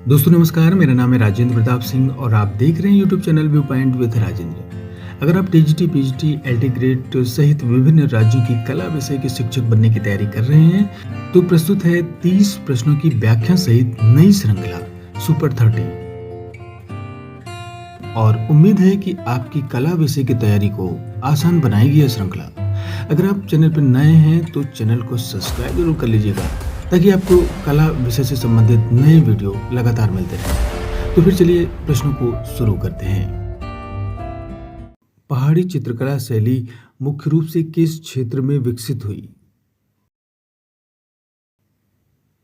दोस्तों नमस्कार, मेरा नाम है राजेंद्र प्रताप सिंह और आप देख रहे हैं YouTube channel view point with Rajendra. अगर आप टीजीटी, पीजीटी, एलटी ग्रेड सहित विभिन्न राज्यों की कला विषय के शिक्षक बनने की तैयारी कर रहे हैं तो प्रस्तुत है 30 प्रश्नों की व्याख्या सहित नई श्रृंखला सुपर 30। और उम्मीद है कि आपकी कला विषय की तैयारी को आसान बनाएगी यह श्रृंखला। अगर आप चैनल पर नए हैं तो चैनल को सब्सक्राइब जरूर कर लीजिएगा ताकि आपको कला विषय से संबंधित नए वीडियो लगातार मिलते रहें। तो फिर चलिए प्रश्नों को शुरू करते हैं। पहाड़ी चित्रकला शैली मुख्य रूप से किस क्षेत्र में विकसित हुई?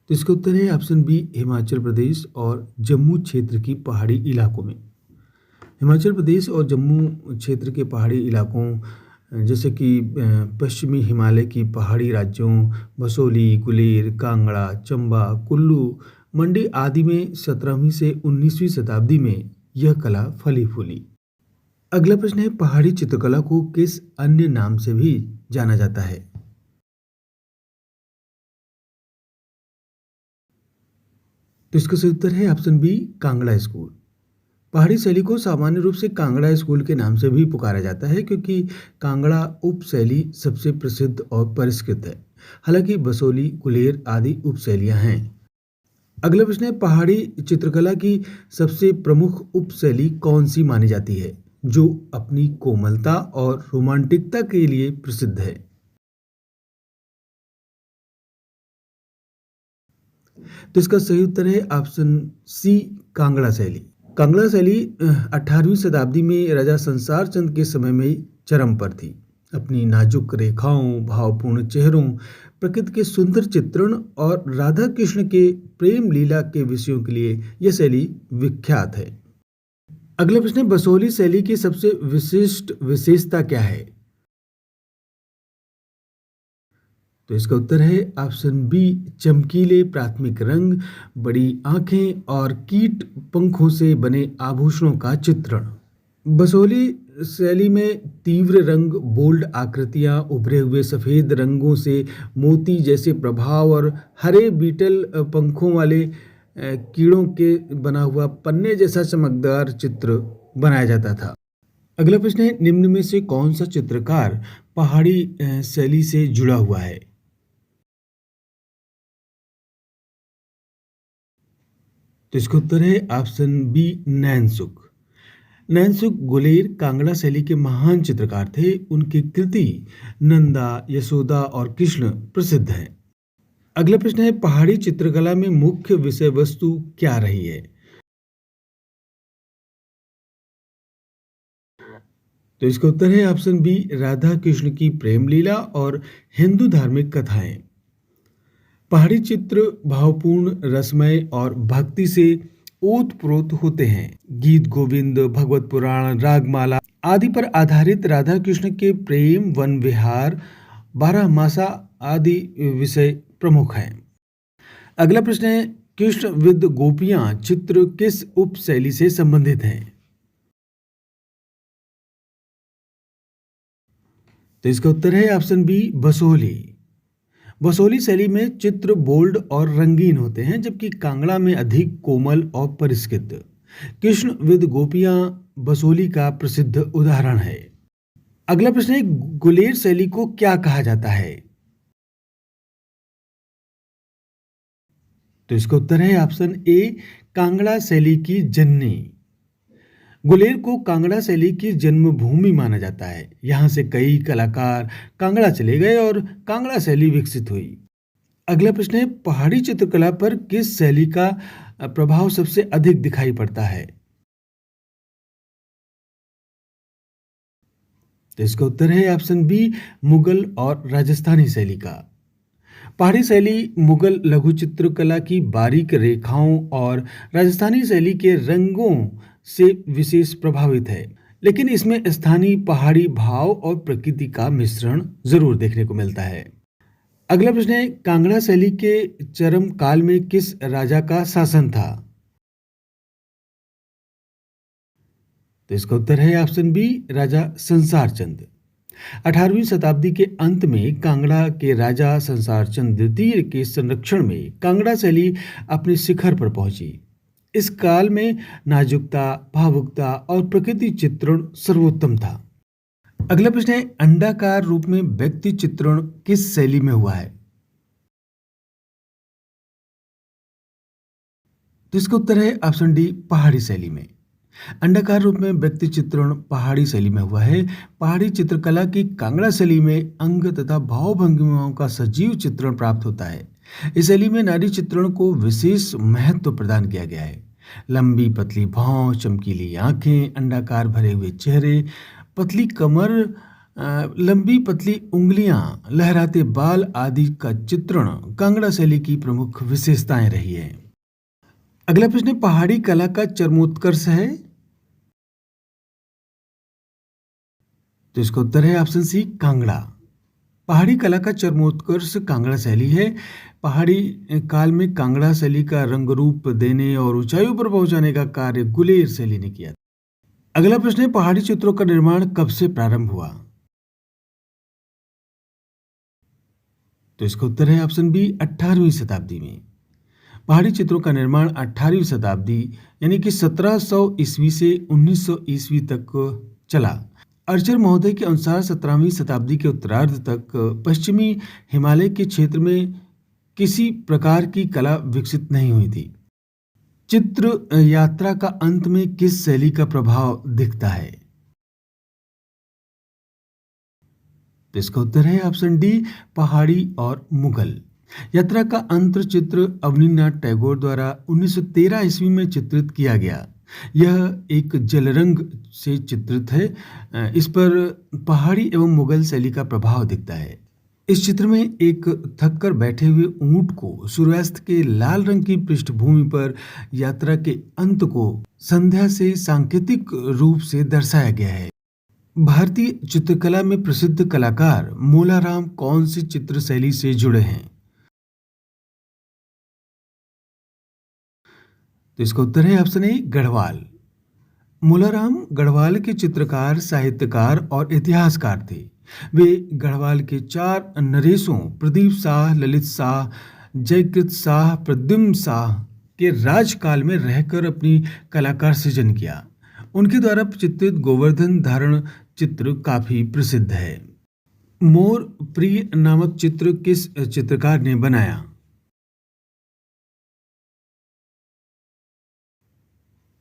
तो इसका उत्तर है ऑप्शन बी, हिमाचल प्रदेश और जम्मू क्षेत्र की पहाड़ी इलाकों में। हिमाचल प्रदेश और जम्मू क्षेत्र के पहाड़ी इलाकों जैसे कि पश्चिमी हिमालय की पहाड़ी राज्यों मसूरी, गुलेर, कांगड़ा, चंबा, कुल्लू, मंडी आदि में 17वीं से 19वीं शताब्दी में यह कला फली फूली। अगला प्रश्न है, पहाड़ी चित्रकला को किस अन्य नाम से भी जाना जाता है? तो इसका सही उत्तर है ऑप्शन बी, कांगड़ा स्कूल। पहाड़ी शैली को सामान्य रूप से कांगड़ा स्कूल के नाम से भी पुकारा जाता है क्योंकि कांगड़ा उपशैली सबसे प्रसिद्ध और परिष्कृत है। हालांकि बसोली, गुलेर आदि उपशैलियां हैं। अगला प्रश्न है, पहाड़ी चित्रकला की सबसे प्रमुख उपशैली कौन सी मानी जाती है जो अपनी कोमलता और रोमांटिकता के लिए प्रसिद्ध है? तो इसका सही उत्तर है ऑप्शन सी, कांगड़ा शैली। कांगड़ा शैली 18वीं शताब्दी में राजा संसार चंद के समय में चरम पर थी। अपनी नाजुक रेखाओं, भावपूर्ण चेहरों, प्रकृति के सुंदर चित्रण और राधा कृष्ण के प्रेम लीला के विषयों के लिए यह शैली विख्यात है। अगला प्रश्न है, बसोली शैली की सबसे विशिष्ट विशेषता क्या है? तो इसका उत्तर है ऑप्शन बी, चमकीले प्राथमिक रंग, बड़ी आंखें और कीट पंखों से बने आभूषणों का चित्रण। बसोली शैली में तीव्र रंग, बोल्ड आकृतियां, उभरे हुए सफेद रंगों से मोती जैसे प्रभाव और हरे बीटल पंखों वाले कीड़ों के बना हुआ पन्ने जैसा चमकदार चित्र बनाया जाता था। अगला प्रश्न है, निम्न में से कौन सा चित्रकार पहाड़ी शैली से जुड़ा हुआ है? तो इसका उत्तर है ऑप्शन बी, नैनसुख। नैनसुख गुलेर कांगड़ा शैली के महान चित्रकार थे। उनकी कृति नंदा, यशोदा और कृष्ण प्रसिद्ध हैं। अगला प्रश्न है, पहाड़ी चित्रकला में मुख्य विषय वस्तु क्या रही है? तो इसका उत्तर है ऑप्शन बी, राधा कृष्ण की प्रेम लीला और हिंदू धार्मिक कथाएं। पहाड़ी चित्र भावपूर्ण, रसमय और भक्ति से ओतप्रोत होते हैं। गीत गोविंद, भगवत पुराण, रागमाला आदि पर आधारित राधा कृष्ण के प्रेम, वन विहार, बारहमासा आदि विषय प्रमुख हैं। अगला प्रश्न है, कृष्ण विद गोपियां चित्र किस उपशैली से संबंधित हैं? तो इसका उत्तर है ऑप्शन बी, बसोली। बसोली शैली में चित्र बोल्ड और रंगीन होते हैं जबकि कांगड़ा में अधिक कोमल और परिष्कृत। कृष्ण विद गोपियां बसोली का प्रसिद्ध उदाहरण है। अगला प्रश्न है, गुलेर शैली को क्या कहा जाता है? तो इसका उत्तर है ऑप्शन ए, कांगड़ा शैली की जननी। गुलेर को कांगड़ा शैली की जन्मभूमि माना जाता है। यहाँ से कई कलाकार कांगड़ा चले गए और कांगड़ा शैली विकसित हुई। अगला प्रश्न है, पहाड़ी चित्रकला पर किस शैली का प्रभाव सबसे अधिक दिखाई पड़ता है? तो इसका उत्तर है ऑप्शन बी, मुगल और राजस्थानी शैली का। पहाड़ी शैली मुगल लघु चित्रकला की बारीक रेखाओं और राजस्थानी शैली के रंगों से विशेष प्रभावित है, लेकिन इसमें स्थानीय पहाड़ी भाव और प्रकृति का मिश्रण जरूर देखने को मिलता है। अगला प्रश्न है, कांगड़ा शैली के चरम काल में किस राजा का शासन था? तो इसका उत्तर है ऑप्शन बी, राजा संसार चंद। 18वीं शताब्दी के अंत में कांगड़ा के राजा संसार चंद द्वितीय के संरक्षण में कांगड़ा शैली अपने शिखर पर पहुंची। इस काल में नाजुकता, भावुकता और प्रकृति चित्रण सर्वोत्तम था। अगला प्रश्न है, अंडाकार रूप में व्यक्ति चित्रण किस शैली में हुआ है? तो इसका उत्तर है ऑप्शन डी, पहाड़ी शैली में। अंडाकार रूप में व्यक्ति चित्रण पहाड़ी शैली में हुआ है। पहाड़ी चित्रकला की कांगड़ा शैली में अंग तथा भाव भंगिमाओं का सजीव चित्रण प्राप्त होता है। इस शैली में नारी चित्रण को विशेष महत्व प्रदान किया गया है। लंबी पतली भौं, चमकीली आंखें, अंडाकार भरे हुए चेहरे, पतली कमर, लंबी पतली उंगलियां, लहराते बाल आदि का चित्रण कांगड़ा शैली की प्रमुख विशेषताएं रही है। अगला प्रश्न, पहाड़ी कला का चरमोत्कर्ष है? तो इसका उत्तर है ऑप्शन सी, कांगड़ा। पहाड़ी कला का चरमोत्कर्ष कांगड़ा शैली है। पहाड़ी काल में कांगड़ा शैली का रंग रूप देने और ऊंचाइयों पर पहुंचाने का कार्य गुलेर शैली ने किया। अगला प्रश्न है, पहाड़ी चित्रों का निर्माण कब से प्रारंभ हुआ? तो इसका उत्तर है ऑप्शन बी, 18वीं शताब्दी में। पहाड़ी चित्रों का निर्माण 18वीं शताब्दी यानी कि 1700 ईस्वी से 1900 ईस्वी तक चला। अर्चर महोदय के अनुसार 17वीं शताब्दी के उत्तरार्ध तक पश्चिमी हिमालय के क्षेत्र में किसी प्रकार की कला विकसित नहीं हुई थी। चित्र यात्रा का अंत में किस शैली का प्रभाव दिखता है? तो इसका उत्तर है ऑप्शन डी, पहाड़ी और मुगल। यात्रा का अंत चित्र अवनीनाथ टैगोर द्वारा 1913 ईस्वी में चित्रित किया गया। यह एक जलरंग से चित्रित है। इस पर पहाड़ी एवं मुगल शैली का प्रभाव दिखता है। इस चित्र में एक थक कर बैठे हुए ऊंट को सूर्यास्त के लाल रंग की पृष्ठभूमि पर यात्रा के अंत को संध्या से सांकेतिक रूप से दर्शाया गया है। भारतीय चित्रकला में प्रसिद्ध कलाकार मोलाराम कौन सी चित्र शैली से जुड़े हैं? तो इसका उत्तर है ऑप्शन ए, गढ़वाल। मोलाराम गढ़वाल के चित्रकार, साहित्यकार और इतिहासकार थे। वे गढ़वाल के 4 नरेशों प्रदीप शाह, ललित शाह, जयकृत शाह, प्रद्युम्न शाह के राजकाल में रहकर अपनी कलाकार सृजन किया। उनके द्वारा चित्रित गोवर्धन धारण चित्र काफी प्रसिद्ध है। मोर प्रिय नामक चित्र किस चित्रकार ने बनाया?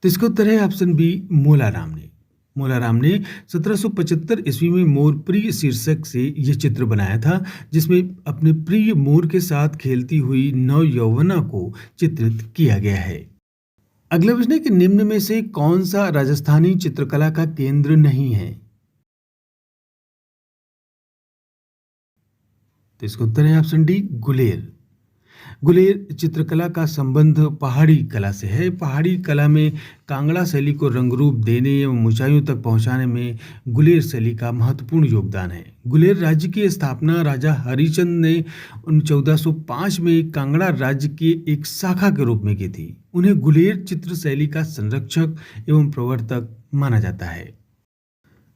तो इसका उत्तर है ऑप्शन बी, मोलाराम ने। मोलाराम ने 1775 ईस्वी में मोर प्रिय शीर्षक से यह चित्र बनाया था, जिसमें अपने प्रिय मोर के साथ खेलती हुई नव यौवना को चित्रित किया गया है। अगला प्रश्न है कि निम्न में से कौन सा राजस्थानी चित्रकला का केंद्र नहीं है? तो इसका उत्तर है ऑप्शन डी, गुलेर। गुलेर चित्रकला का संबंध पहाड़ी कला से है। पहाड़ी कला में कांगड़ा शैली को रंगरूप देने एवं ऊंचाइयों तक पहुंचाने में गुलेर शैली का महत्वपूर्ण योगदान है। गुलेर राज्य की स्थापना राजा हरिचंद ने 1405 में कांगड़ा राज्य की एक शाखा के रूप में की थी। उन्हें गुलेर चित्र शैली का संरक्षक एवं प्रवर्तक माना जाता है।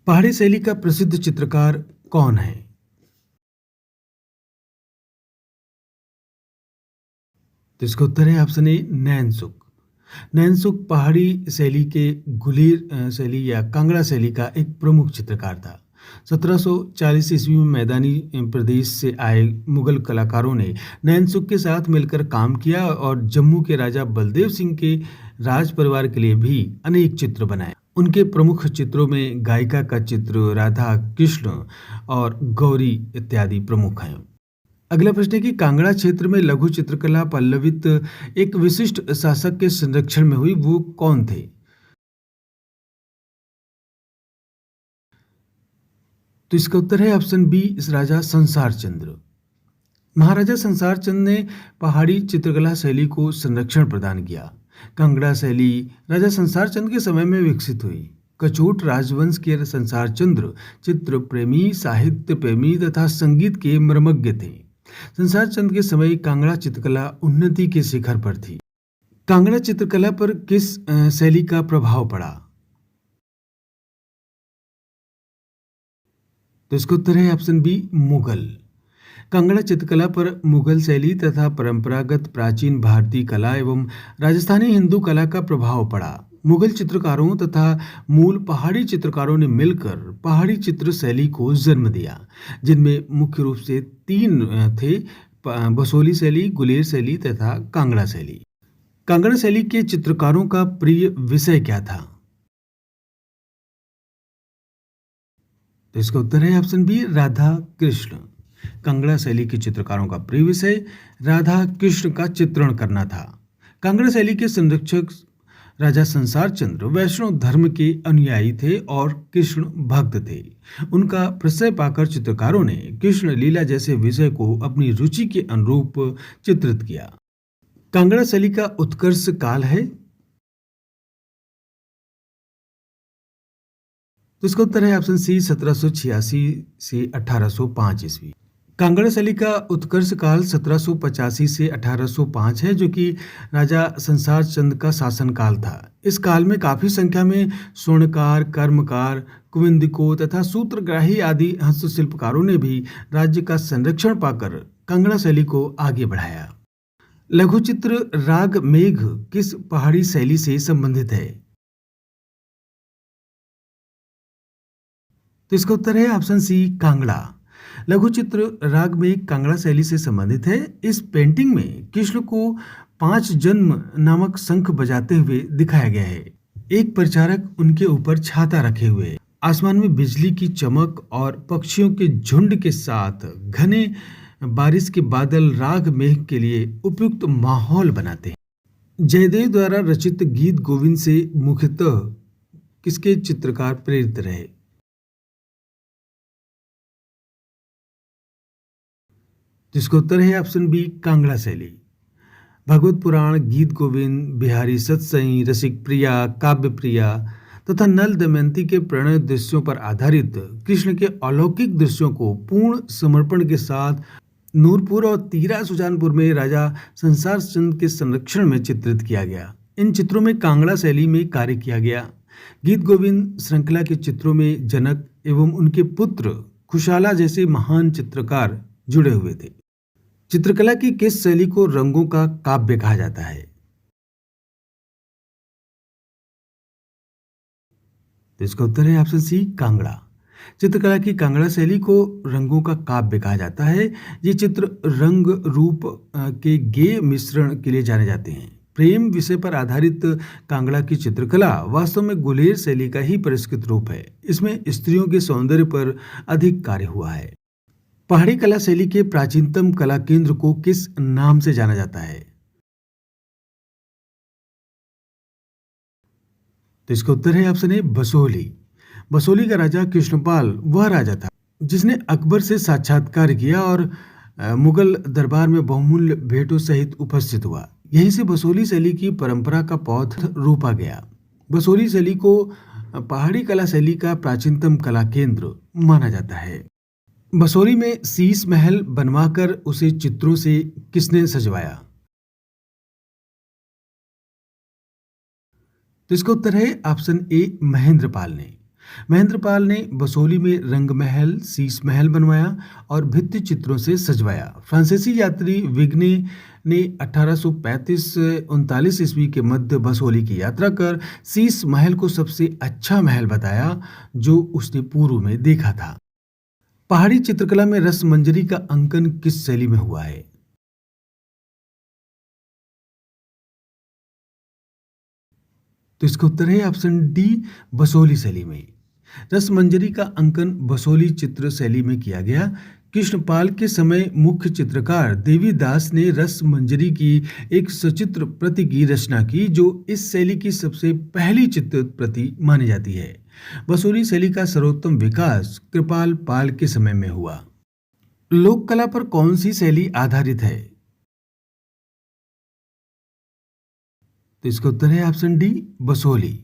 पहाड़ी शैली का प्रसिद्ध चित्रकार कौन है? तो इसका उत्तर है ऑप्शन ए, नैनसुख। नैनसुख पहाड़ी शैली के गुलेर शैली या कांगड़ा शैली का एक प्रमुख चित्रकार था। 1740 ईस्वी में मैदानी प्रदेश से आए मुगल कलाकारों ने नैनसुख के साथ मिलकर काम किया और जम्मू के राजा बलदेव सिंह के राज परिवार के लिए भी अनेक चित्र बनाए। उनके प्रमुख चित्रों में गायिका का चित्र, राधा कृष्ण और गौरी इत्यादि प्रमुख हैं। अगला प्रश्न है कि कांगड़ा क्षेत्र में लघु चित्रकला पल्लवित एक विशिष्ट शासक के संरक्षण में हुई, वो कौन थे? तो इसका उत्तर है ऑप्शन बी, इस राजा संसार चंद्र। महाराजा संसार चंद ने पहाड़ी चित्रकला शैली को संरक्षण प्रदान किया। कांगड़ा शैली राजा संसार चंद के समय में विकसित हुई। कछोट राजवंश के संसार चंद्र चित्र प्रेमी, साहित्य प्रेमी तथा संगीत के मर्मज्ञ थे। संसार चंद के समय कांगड़ा चित्रकला उन्नति के शिखर पर थी। कांगड़ा चित्रकला पर किस शैली का प्रभाव पड़ा? तो इसका उत्तर है ऑप्शन बी, मुगल। कांगड़ा चित्रकला पर मुगल शैली तथा परंपरागत प्राचीन भारतीय कला एवं राजस्थानी हिंदू कला का प्रभाव पड़ा। मुगल चित्रकारों तथा मूल पहाड़ी चित्रकारों ने मिलकर पहाड़ी चित्र शैली को जन्म दिया, जिनमें मुख्य रूप से तीन थे: बसोली शैली, गुलेर शैली तथा कांगड़ा शैली। कांगड़ा शैली के चित्रकारों का प्रिय विषय क्या था? तो इसका उत्तर है ऑप्शन बी, राधा कृष्ण। कांगड़ा शैली के चित्रकारों का प्रिय विषय राधा कृष्ण का चित्रण करना था। कांगड़ा शैली के संरक्षक राजा संसार चंद्र वैष्णव धर्म के अनुयायी थे और कृष्ण भक्त थे। उनका प्रशय पाकर चित्रकारों ने कृष्ण लीला जैसे विषय को अपनी रुचि के अनुरूप चित्रित किया। कांगड़ा शैली का उत्कर्ष काल है। तो इसका उत्तर है ऑप्शन सी, 1786 से 1805 ईस्वी। कांगड़ा शैली का उत्कर्ष काल 1785 से 1805 है, जो कि राजा संसार चंद का शासन काल था। इस काल में काफी संख्या में स्वर्णकार, कर्मकार, कुविंदिको तथा सूत्रग्राही आदि हस्तशिल्पकारों ने भी राज्य का संरक्षण पाकर कांगड़ा शैली को आगे बढ़ाया। लघुचित्र राग मेघ किस पहाड़ी शैली से संबंधित है? तो इसका उत्तर है ऑप्शन सी, कांगड़ा। लघुचित्र राग में कांगड़ा शैली से संबंधित है। इस पेंटिंग में कृष्ण को 5 जन्म नामक शंख बजाते हुए दिखाया गया है। एक परिचारक उनके ऊपर छाता रखे हुए है। आसमान में बिजली की चमक और पक्षियों के झुंड के साथ घने बारिश के बादल राग मेघ के लिए उपयुक्त माहौल बनाते हैं। जयदेव द्वारा रचित गीत गोविंद से मुख्यतः किसके चित्रकार प्रेरित रहे? जिसका उत्तर है ऑप्शन बी, कांगड़ा शैली। भगवत पुराण, गीत गोविंद, बिहारी सतसई, रसिक प्रिया, काव्य प्रिया तथा नल दमयंती के प्रणय दृश्यों पर आधारित कृष्ण के अलौकिक दृश्यों को पूर्ण समर्पण के साथ नूरपुर और तीरा सुजानपुर में राजा संसार चंद के संरक्षण में चित्रित किया गया। इन चित्रों में कांगड़ा शैली में कार्य किया गया। गीत गोविंद श्रृंखला के चित्रों में जनक एवं उनके पुत्र खुशाला जैसे महान चित्रकार जुड़े हुए थे। चित्रकला की किस शैली को रंगों का काव्य कहा जाता है? तो इसका उत्तर है ऑप्शन सी, कांगड़ा। चित्रकला की कांगड़ा शैली को रंगों का काव्य कहा जाता है। ये चित्र रंग रूप के गेय मिश्रण के लिए जाने जाते हैं। प्रेम विषय पर आधारित कांगड़ा की चित्रकला वास्तव में गुलेर शैली का ही परिष्कृत रूप है। इसमें स्त्रियों के सौंदर्य पर अधिक कार्य हुआ है। पहाड़ी कला शैली के प्राचीनतम कला केंद्र को किस नाम से जाना जाता है? तो इसका उत्तर है ऑप्शन ए, बसोली। बसोली का राजा कृष्णपाल वह राजा था जिसने अकबर से साक्षात्कार किया और मुगल दरबार में बहुमूल्य भेंटों सहित उपस्थित हुआ। यहीं से बसोली शैली की परंपरा का पौध रोपा गया। बसोली शैली को पहाड़ी कला शैली का प्राचीनतम कला केंद्र माना जाता है। बसोली में शीश महल बनवाकर उसे चित्रों से किसने सजवाया? तो इसका उत्तर है ऑप्शन ए, महेंद्रपाल ने। महेंद्रपाल ने बसोली में रंग महल, शीश महल बनवाया और भित्ति चित्रों से सजवाया। फ्रांसीसी यात्री विग्ने ने 1835-39 ईस्वी के मध्य बसोली की यात्रा कर शीश महल को सबसे अच्छा महल बताया जो उसने पूर्व में देखा था। पहाड़ी चित्रकला में रसमंजरी का अंकन किस शैली में हुआ है? तो इसका उत्तर है ऑप्शन डी, बसोली शैली में। रसमंजरी का अंकन बसोली चित्र शैली में किया गया। कृष्णपाल के समय मुख्य चित्रकार देवीदास ने रसमंजरी की एक सचित्र प्रति की रचना की, जो इस शैली की सबसे पहली चित्रित प्रति मानी जाती है। बसोली शैली का सर्वोत्तम विकास कृपाल पाल के समय में हुआ। लोक कला पर कौन सी शैली आधारित है? तो इसका उत्तर है ऑप्शन डी, बसोली।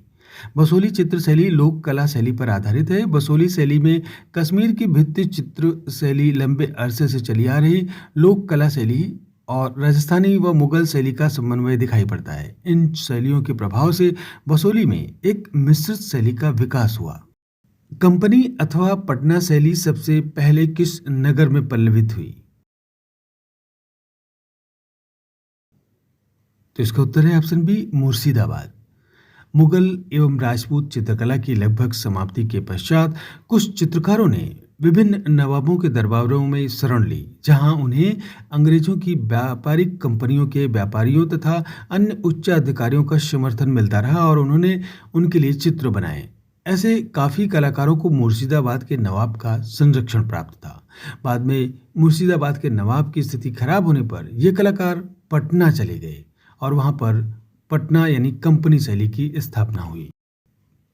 बसोली चित्र शैली लोक कला शैली पर आधारित है। बसोली शैली में कश्मीर की भित्ति चित्र शैली लंबे अरसे से चली आ रही लोक कला शैली और राजस्थानी व मुगल शैली का समन्वय दिखाई पड़ता है। इन शैलियों के प्रभाव से बसोली में एक मिश्रित शैली का विकास हुआ। कंपनी अथवा पटना शैली सबसे पहले किस नगर में पल्लवित हुई? तो इसका उत्तर है ऑप्शन बी मुर्शिदाबाद। मुगल एवं राजपूत चित्रकला की लगभग समाप्ति के पश्चात कुछ चित्रकारों ने विभिन्न नवाबों के दरबारों में शरण ली, जहां उन्हें अंग्रेजों की व्यापारिक कंपनियों के व्यापारियों तथा अन्य उच्च अधिकारियों का समर्थन मिलता रहा और उन्होंने उनके लिए चित्र बनाए। ऐसे काफी कलाकारों को मुर्शिदाबाद के नवाब का संरक्षण प्राप्त था। बाद में मुर्शिदाबाद के नवाब की स्थिति खराब होने पर ये कलाकार पटना चले गए और वहां पर पटना यानी कंपनी शैली की स्थापना हुई।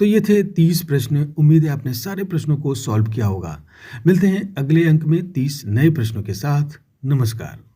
तो ये थे 30 प्रश्न। उम्मीद है आपने सारे प्रश्नों को सॉल्व किया होगा। मिलते हैं अगले अंक में 30 नए प्रश्नों के साथ। नमस्कार।